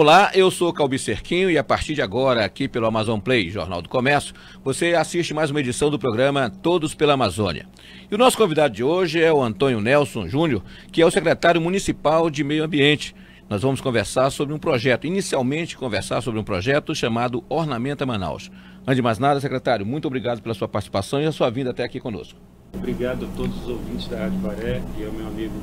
Olá, eu sou Calbi Cerquinho e a partir de agora, aqui pelo Amazon Play, Jornal do Comércio, você assiste mais uma edição do programa Todos pela Amazônia. E o nosso convidado de hoje é o Antônio Nelson Júnior, que é o secretário municipal de Meio Ambiente. Nós vamos conversar sobre um projeto, inicialmente conversar sobre um projeto chamado Ornamenta Manaus. Antes de mais nada, secretário, muito obrigado pela sua participação e a sua vinda até aqui conosco. Obrigado a todos os ouvintes da Rádio Baré e ao meu amigo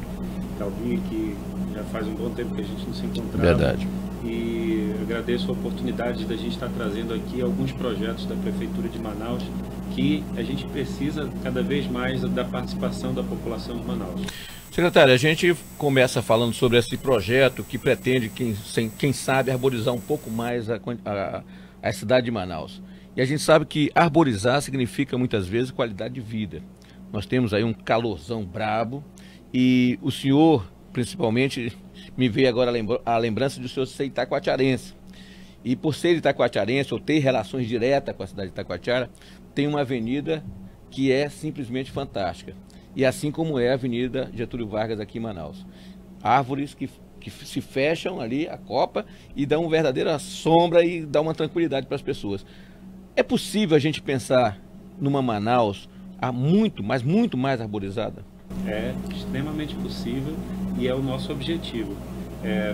Calbi, que já faz um bom tempo que a gente não se encontrava. Verdade. E agradeço a oportunidade da gente estar trazendo aqui alguns projetos da Prefeitura de Manaus que a gente precisa cada vez mais da participação da população de Manaus. Secretário, a gente começa falando sobre esse projeto que pretende, quem sabe, arborizar um pouco mais a cidade de Manaus. E a gente sabe que arborizar significa muitas vezes qualidade de vida. Nós temos aí um calorzão brabo e o senhor, principalmente, me veio agora a lembrança de o senhor ser itacoatiarense. E por ser itacoatiarense, ou ter relações diretas com a cidade de Itacoatiara, tem uma avenida que é simplesmente fantástica. E assim como é a Avenida Getúlio Vargas aqui em Manaus. Árvores que se fecham ali, a copa, e dão uma verdadeira sombra e dão uma tranquilidade para as pessoas. É possível a gente pensar numa Manaus muito mais arborizada? É extremamente possível e é o nosso objetivo.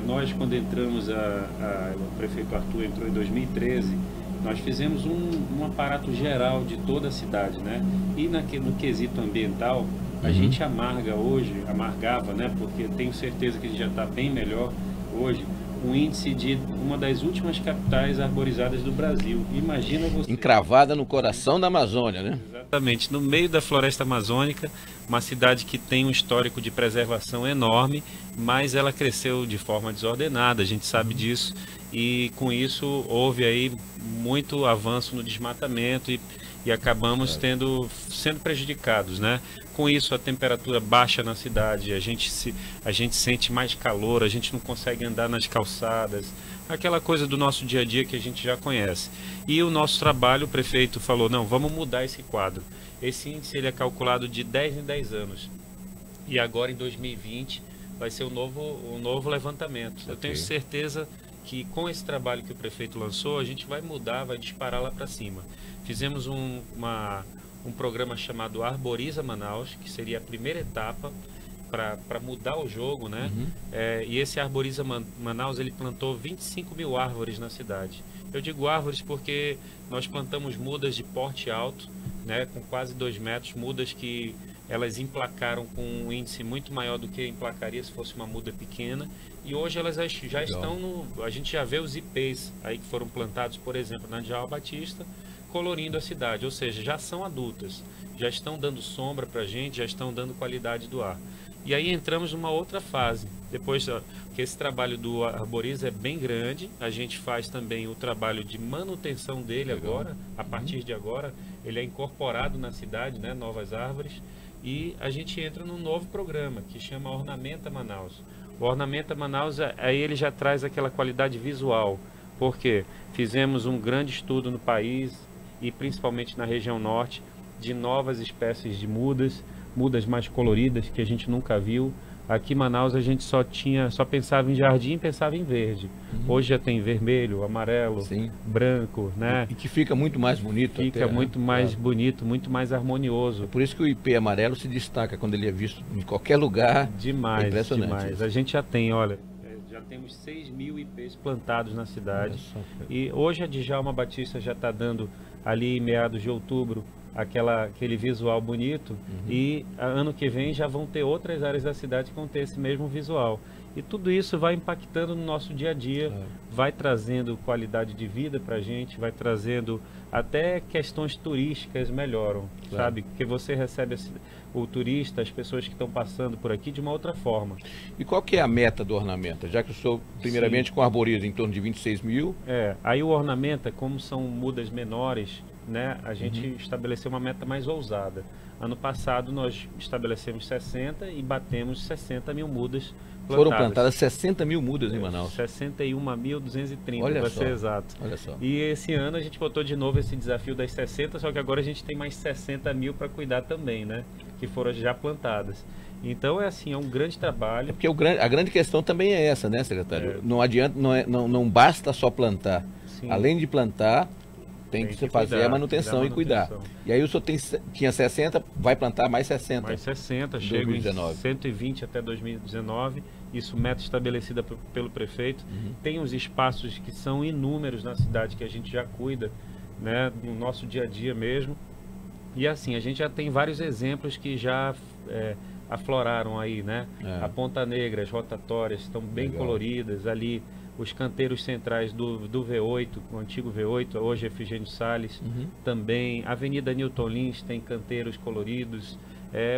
Nós, quando entramos, o prefeito Arthur entrou em 2013, nós fizemos um aparato geral de toda a cidade, né? E no quesito ambiental, a gente amargava, né? Porque tenho certeza que a gente já está bem melhor hoje, um índice de uma das últimas capitais arborizadas do Brasil. Imagina você... Encravada no coração da Amazônia, né? Exatamente, no meio da floresta amazônica, uma cidade que tem um histórico de preservação enorme, mas ela cresceu de forma desordenada, a gente sabe disso, e com isso houve aí muito avanço no desmatamento e acabamos sendo prejudicados, né? Com isso a temperatura baixa na cidade, a gente sente mais calor, a gente não consegue andar nas calçadas, aquela coisa do nosso dia a dia que a gente já conhece. E o nosso trabalho, o prefeito falou, não, vamos mudar esse quadro. Esse índice ele é calculado de 10 em 10 anos. E agora em 2020 vai ser um novo levantamento. Okay. Eu tenho certeza que com esse trabalho que o prefeito lançou, a gente vai mudar, vai disparar lá para cima. Fizemos um programa chamado Arboriza Manaus, que seria a primeira etapa para mudar o jogo, né? E esse Arboriza Manaus, ele plantou 25 mil árvores na cidade. Eu digo árvores porque nós plantamos mudas de porte alto, né? Com quase 2 metros, mudas que elas emplacaram com um índice muito maior do que emplacaria se fosse uma muda pequena. E hoje elas já estão a gente já vê os ipês aí que foram plantados, por exemplo, na Djalma Batista, colorindo a cidade, ou seja, já são adultas, já estão dando sombra para a gente, já estão dando qualidade do ar. E aí entramos numa outra fase, depois que esse trabalho do Arboriza é bem grande, a gente faz também o trabalho de manutenção dele agora, a partir de agora, ele é incorporado na cidade, né, novas árvores, e a gente entra num novo programa que chama Ornamenta Manaus. O Ornamenta Manaus, aí ele já traz aquela qualidade visual, porque fizemos um grande estudo no país, e principalmente na região norte, de novas espécies de mudas mais coloridas que a gente nunca viu. Aqui em Manaus a gente só pensava em jardim, pensava em verde. Hoje já tem vermelho, amarelo, branco, né? E que fica muito mais bonito. Fica muito mais bonito, muito mais harmonioso. É por isso que o ipê amarelo se destaca quando ele é visto em qualquer lugar. Demais, é impressionante. Demais. A gente já tem, olha, já temos 6 mil ipês plantados na cidade. E hoje a Djalma Batista já está dando ali em meados de outubro aquele visual bonito, e ano que vem já vão ter outras áreas da cidade que vão ter esse mesmo visual. E tudo isso vai impactando no nosso dia a dia, vai trazendo qualidade de vida para a gente, vai trazendo até questões turísticas melhoram, sabe? Porque você recebe o turista, as pessoas que estão passando por aqui de uma outra forma. E qual que é a meta do Ornamenta? Já que o senhor, primeiramente, com arboriza em torno de 26 mil. Aí o Ornamenta, como são mudas menores, né, a gente estabeleceu uma meta mais ousada. Ano passado nós estabelecemos 60 e batemos 60 mil mudas plantadas. Foram plantadas 60 mil mudas em Manaus. 61.230 para ser exato. Olha só. E esse ano a gente botou de novo esse desafio das 60, só que agora a gente tem mais 60 mil para cuidar também, né? Que foram já plantadas. Então é assim, é um grande trabalho. É porque a grande questão também é essa, né, secretário? Não adianta, não basta só plantar. Sim. Além de plantar, tem que fazer cuidar, a manutenção e cuidar. E aí o senhor tinha 60, vai plantar mais 60. Mais 60, chega em 120 até 2019. Isso meta estabelecida pelo prefeito. Tem os espaços que são inúmeros na cidade que a gente já cuida, né, no nosso dia a dia mesmo. E assim, a gente já tem vários exemplos que já afloraram aí, né? A Ponta Negra, as rotatórias estão bem coloridas ali. Os canteiros centrais do V8, o antigo V8, hoje Efigênio Salles, também. A Avenida Newton Lins tem canteiros coloridos.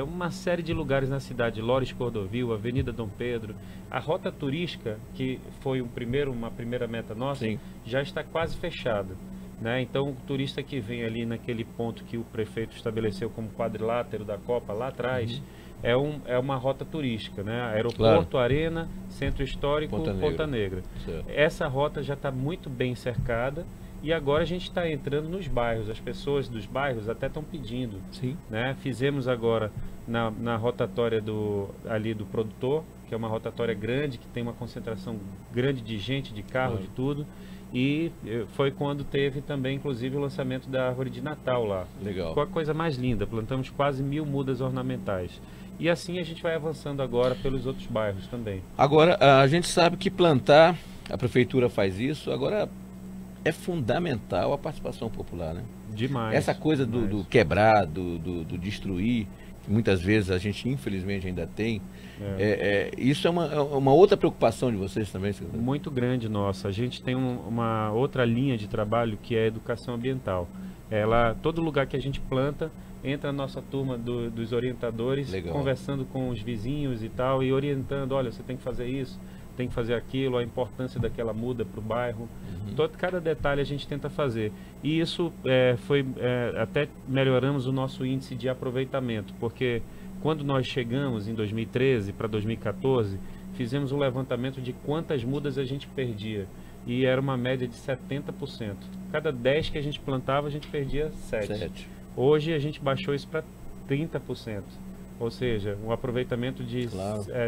Uma série de lugares na cidade, Lores Cordovil, Avenida Dom Pedro. A rota turística, que foi uma primeira meta nossa, já está quase fechada, né? Então, o turista que vem ali naquele ponto que o prefeito estabeleceu como quadrilátero da Copa lá atrás, é uma rota turística, né? Aeroporto, Arena, Centro Histórico, Ponta Negra. Essa rota já está muito bem cercada e agora a gente está entrando nos bairros. As pessoas dos bairros até estão pedindo, né? Fizemos agora na rotatória ali do produtor, que é uma rotatória grande, que tem uma concentração grande de gente, de carro, de tudo. E foi quando teve também, inclusive, o lançamento da árvore de Natal lá. Legal. Ficou a coisa mais linda. Plantamos quase 1000 mudas ornamentais. E assim a gente vai avançando agora pelos outros bairros também. Agora, a gente sabe que plantar, a prefeitura faz isso, agora é fundamental a participação popular, né? Demais. Essa coisa do quebrar, do destruir, que muitas vezes a gente infelizmente ainda tem, isso é uma outra preocupação de vocês também, secretário? Muito grande nossa. A gente tem uma outra linha de trabalho que é a educação ambiental. Todo lugar que a gente planta, entra a nossa turma dos orientadores, conversando com os vizinhos e tal, e orientando, olha, você tem que fazer isso, tem que fazer aquilo, a importância daquela muda para o bairro. Cada detalhe a gente tenta fazer. E isso até melhoramos o nosso índice de aproveitamento, porque quando nós chegamos em 2013 para 2014, fizemos um levantamento de quantas mudas a gente perdia. E era uma média de 70%. Cada 10 que a gente plantava, a gente perdia 7. Hoje a gente baixou isso para 30%. Ou seja, um aproveitamento de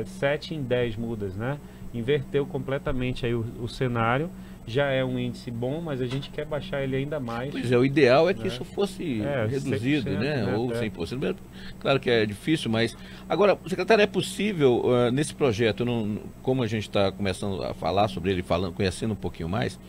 7 em 10 mudas, né? Inverteu completamente aí o cenário. Já é um índice bom, mas a gente quer baixar ele ainda mais. Pois é, o ideal é que isso fosse reduzido, né? Ou 100%. Claro que é difícil, mas... Agora, secretário, é possível, nesse projeto, como a gente está começando a falar sobre ele, conhecendo um pouquinho mais,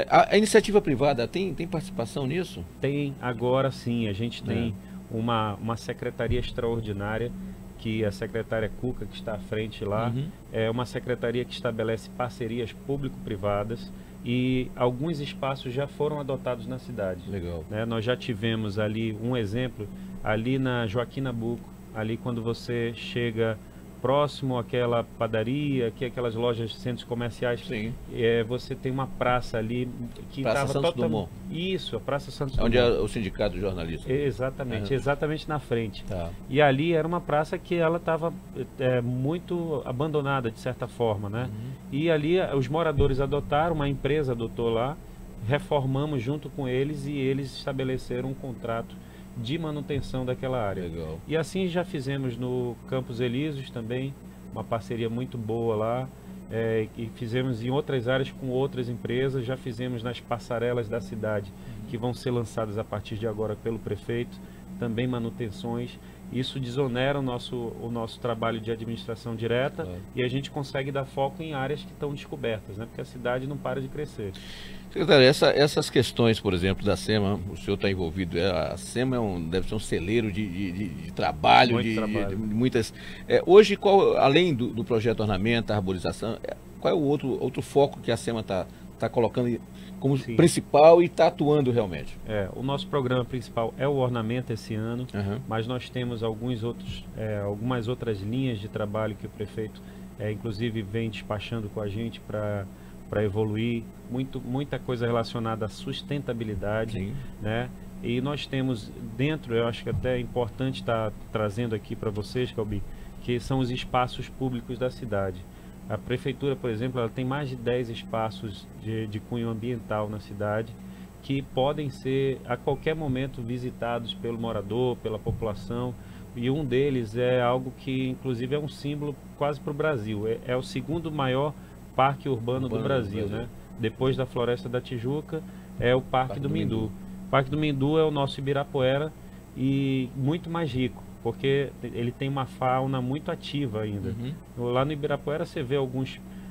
a iniciativa privada tem participação nisso? Tem, agora sim. A gente tem uma secretaria extraordinária, que a secretária Cuca, que está à frente lá, é uma secretaria que estabelece parcerias público-privadas e alguns espaços já foram adotados na cidade. Legal. Né? Nós já tivemos ali um exemplo, ali na Joaquim Nabuco, ali quando você chega próximo àquela padaria, aquelas lojas, centros comerciais, você tem uma praça ali que estava totalmente... Isso, a Praça Santos Dumont. Onde é o sindicato de jornalistas. Exatamente, exatamente na frente. E ali era uma praça que ela estava muito abandonada, de certa forma, né? E ali os moradores adotaram, uma empresa adotou lá, reformamos junto com eles e eles estabeleceram um contrato de manutenção daquela área. Legal. E assim já fizemos no Campos Elíseos também, uma parceria muito boa lá, e fizemos em outras áreas com outras empresas, já fizemos nas passarelas da cidade, que vão ser lançadas a partir de agora pelo prefeito, também manutenções. Isso desonera o nosso trabalho de administração direta e a gente consegue dar foco em áreas que estão descobertas, né? Porque a cidade não para de crescer. Secretário, essas questões, por exemplo, da SEMA, o senhor está envolvido, a SEMA deve ser um celeiro de trabalho, de muitas... hoje, além do projeto Ornamenta, Arborização, qual é o outro foco que a SEMA está colocando como principal e está atuando realmente? O nosso programa principal é o Ornamenta esse ano, mas nós temos algumas outras linhas de trabalho que o prefeito, inclusive, vem despachando com a gente para evoluir, muita coisa relacionada à sustentabilidade, né? E nós temos dentro, eu acho que até é importante estar trazendo aqui para vocês, Calbi, que são os espaços públicos da cidade. A prefeitura, por exemplo, ela tem mais de 10 espaços de cunho ambiental na cidade que podem ser a qualquer momento visitados pelo morador, pela população, E um deles é algo que, inclusive, é um símbolo quase para o Brasil. É o segundo maior parque urbano do Brasil, né? Depois da Floresta da Tijuca, é o Parque do Mindu. O Parque do Mindu é o nosso Ibirapuera e muito mais rico, porque ele tem uma fauna muito ativa ainda. Lá no Ibirapuera você vê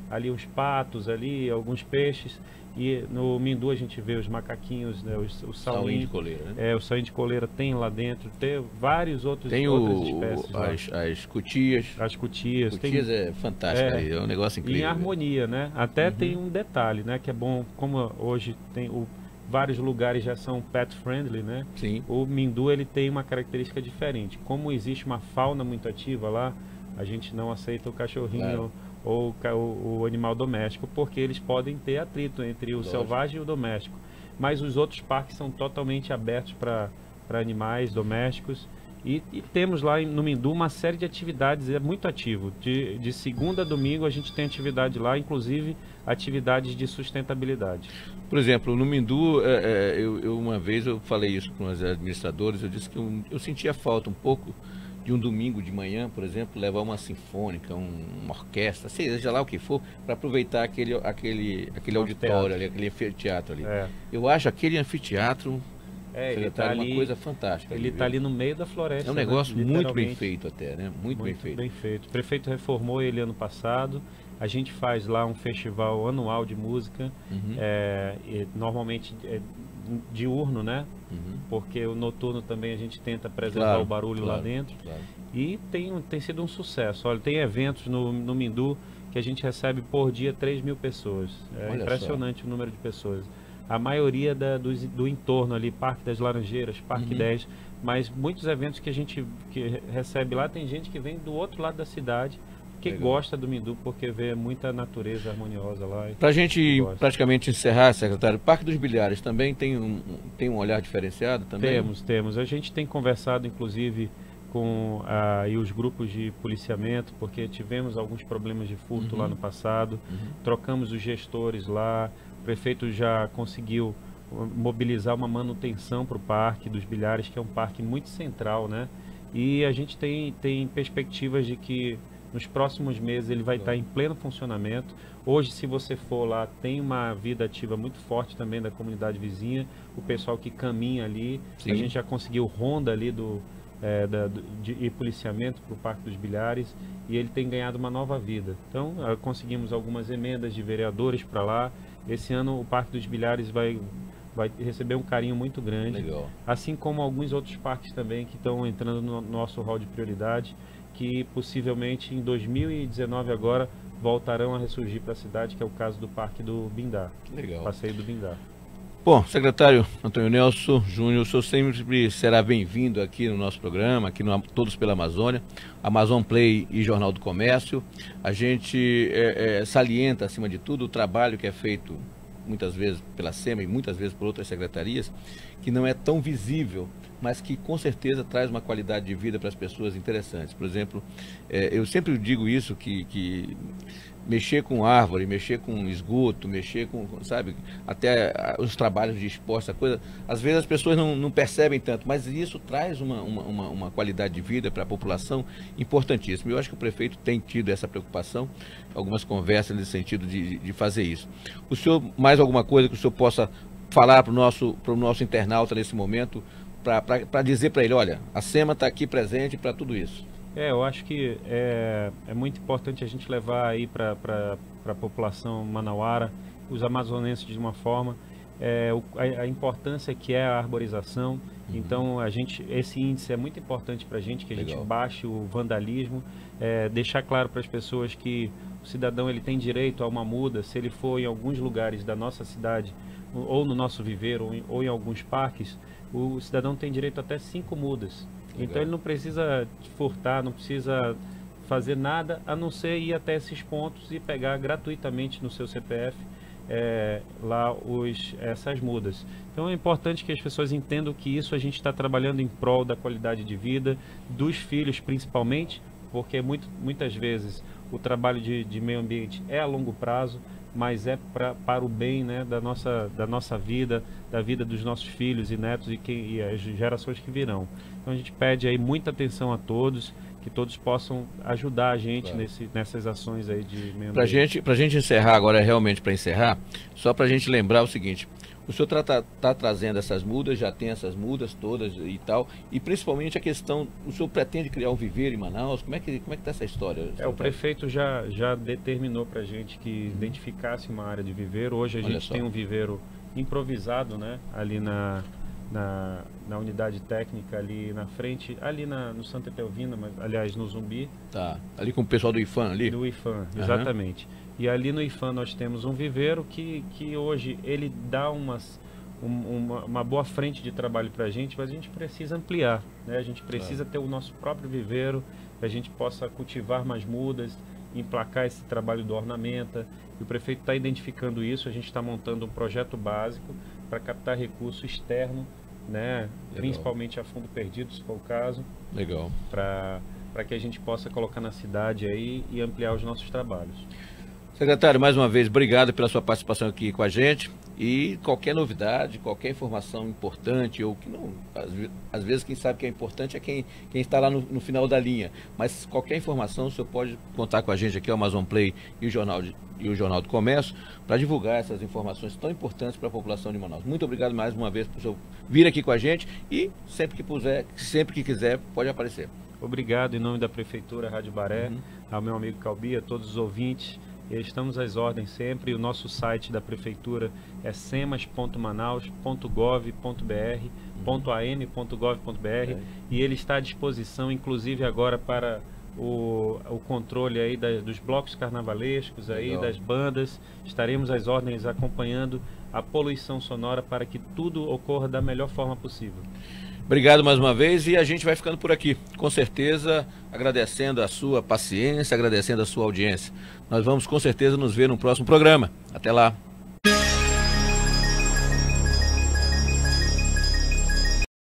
ali uns patos, ali, alguns peixes, e no Mindu a gente vê os macaquinhos, né, o salmão de coleira, né? O salmão de coleira tem lá dentro, tem vários outras espécies. As cutias. As cutias. Cutias é fantástico, é um negócio incrível. Em harmonia, né? Até tem um detalhe, né, que é bom, como hoje tem vários lugares já são pet friendly, né? Sim. O Mindu, ele tem uma característica diferente. Como existe uma fauna muito ativa lá, a gente não aceita o cachorrinho ou o animal doméstico, porque eles podem ter atrito entre o selvagem e o doméstico. Mas os outros parques são totalmente abertos para animais domésticos. E temos lá no Mindu uma série de atividades, é muito ativo. De segunda a domingo a gente tem atividade lá, inclusive atividades de sustentabilidade. Por exemplo, no Mindu, uma vez eu falei isso com os administradores, eu disse que eu sentia falta um pouco de um domingo de manhã, por exemplo, levar uma sinfônica, uma orquestra, seja lá o que for, para aproveitar aquele auditório ali, aquele anfiteatro ali. Eu acho aquele anfiteatro... ele tá uma coisa fantástica. Ele está ali no meio da floresta. É um negócio muito bem feito até, né? Muito bem feito. O prefeito reformou ele ano passado. A gente faz lá um festival anual de música, normalmente diurno, né? Porque o noturno também a gente tenta preservar o barulho lá dentro. E tem sido um sucesso. Olha, tem eventos no Mindu que a gente recebe por dia 3.000 pessoas. É impressionante o número de pessoas. A maioria do entorno ali, Parque das Laranjeiras, Parque 10, mas muitos eventos que a gente recebe lá, tem gente que vem do outro lado da cidade, que gosta do Mindu, porque vê muita natureza harmoniosa lá. Para a gente praticamente encerrar, secretário, o Parque dos Bilhares também tem um olhar diferenciado? Também? Temos. A gente tem conversado, inclusive, com os grupos de policiamento, porque tivemos alguns problemas de furto lá no passado, trocamos os gestores lá, o prefeito já conseguiu mobilizar uma manutenção para o Parque dos Bilhares, que é um parque muito central, né? E a gente tem perspectivas de que nos próximos meses ele vai estar em pleno funcionamento. Hoje, se você for lá, tem uma vida ativa muito forte também da comunidade vizinha, o pessoal que caminha ali. Sim. A gente já conseguiu ronda ali de policiamento para o Parque dos Bilhares, e ele tem ganhado uma nova vida. Então, conseguimos algumas emendas de vereadores para lá. Esse ano o Parque dos Bilhares vai receber um carinho muito grande. Legal. Assim como alguns outros parques também que estão entrando no nosso hall de prioridade, que possivelmente em 2019 agora voltarão a ressurgir para a cidade, que é o caso do Parque do Bindá. Legal. Passeio do Bindá. Bom, secretário Antônio Nelson Júnior, o senhor sempre será bem-vindo aqui no nosso programa, aqui no Todos pela Amazônia, Amazon Play e Jornal do Comércio. A gente salienta, acima de tudo, o trabalho que é feito muitas vezes pela SEMA e muitas vezes por outras secretarias, que não é tão visível, mas que com certeza traz uma qualidade de vida para as pessoas interessantes. Por exemplo, eu sempre digo isso, que mexer com árvore, mexer com esgoto, mexer com, sabe, até os trabalhos de esporte, essa coisa, às vezes as pessoas não percebem tanto, mas isso traz uma qualidade de vida para a população importantíssima. Eu acho que o prefeito tem tido essa preocupação, algumas conversas nesse sentido de fazer isso. O senhor, mais alguma coisa que o senhor possa falar para o nosso internauta nesse momento, para dizer para ele, olha, a SEMA está aqui presente para tudo isso? Eu acho que é muito importante a gente levar aí para a população manauara, os amazonenses de uma forma, a importância que é a arborização. Então, esse índice é muito importante para a gente, que a gente baixe o vandalismo, deixar claro para as pessoas que o cidadão ele tem direito a uma muda, se ele for em alguns lugares da nossa cidade, ou no nosso viveiro, ou em alguns parques, o cidadão tem direito até 5 mudas. Então ele não precisa furtar, não precisa fazer nada, a não ser ir até esses pontos e pegar gratuitamente no seu CPF lá essas mudas. Então é importante que as pessoas entendam que isso a gente está trabalhando em prol da qualidade de vida, dos filhos principalmente, porque muitas vezes o trabalho de meio ambiente é a longo prazo, mas é para o bem, né, da nossa vida, da vida dos nossos filhos e netos e as gerações que virão. Então a gente pede aí muita atenção a todos, que todos possam ajudar a gente, claro, nessas ações aí de meio ambiente. Para a gente encerrar agora, realmente para encerrar, só para a gente lembrar o seguinte: o senhor está trazendo essas mudas, já tem essas mudas todas e tal, e principalmente a questão, o senhor pretende criar um viveiro em Manaus? Como é que está essa história? O prefeito já determinou para a gente que identificasse uma área de viveiro. Hoje a gente tem um viveiro improvisado, né, ali na unidade técnica, ali na frente, ali no Santa Etelvina, mas aliás no Zumbi. Tá, ali com o pessoal do IFAM ali? Do IFAM, exatamente. E ali no IFAM nós temos um viveiro que hoje ele dá uma boa frente de trabalho para a gente, mas a gente precisa ampliar, né? A gente precisa ter o nosso próprio viveiro, que a gente possa cultivar mais mudas, emplacar esse trabalho do ornamenta. E o prefeito está identificando isso, a gente está montando um projeto básico para captar recurso externo, né? Principalmente a fundo perdido, se for o caso. Legal. Para que a gente possa colocar na cidade aí e ampliar os nossos trabalhos. Secretário, mais uma vez, obrigado pela sua participação aqui com a gente. E qualquer novidade, qualquer informação importante, ou que não, às vezes quem sabe que é importante é quem está lá no final da linha. Mas qualquer informação, o senhor pode contar com a gente aqui, o Amazon Play e o Jornal do Comércio, para divulgar essas informações tão importantes para a população de Manaus. Muito obrigado mais uma vez por o senhor vir aqui com a gente e sempre que quiser, pode aparecer. Obrigado em nome da Prefeitura Rádio Baré, ao meu amigo Calbi, a todos os ouvintes. Estamos às ordens sempre. O nosso site da Prefeitura é semas.manaus.gov.br, .am.gov.br, e ele está à disposição, inclusive agora para o controle aí dos blocos carnavalescos, aí, das bandas. Estaremos às ordens acompanhando a poluição sonora para que tudo ocorra da melhor forma possível. Obrigado mais uma vez e a gente vai ficando por aqui, com certeza agradecendo a sua paciência, agradecendo a sua audiência. Nós vamos com certeza nos ver no próximo programa. Até lá.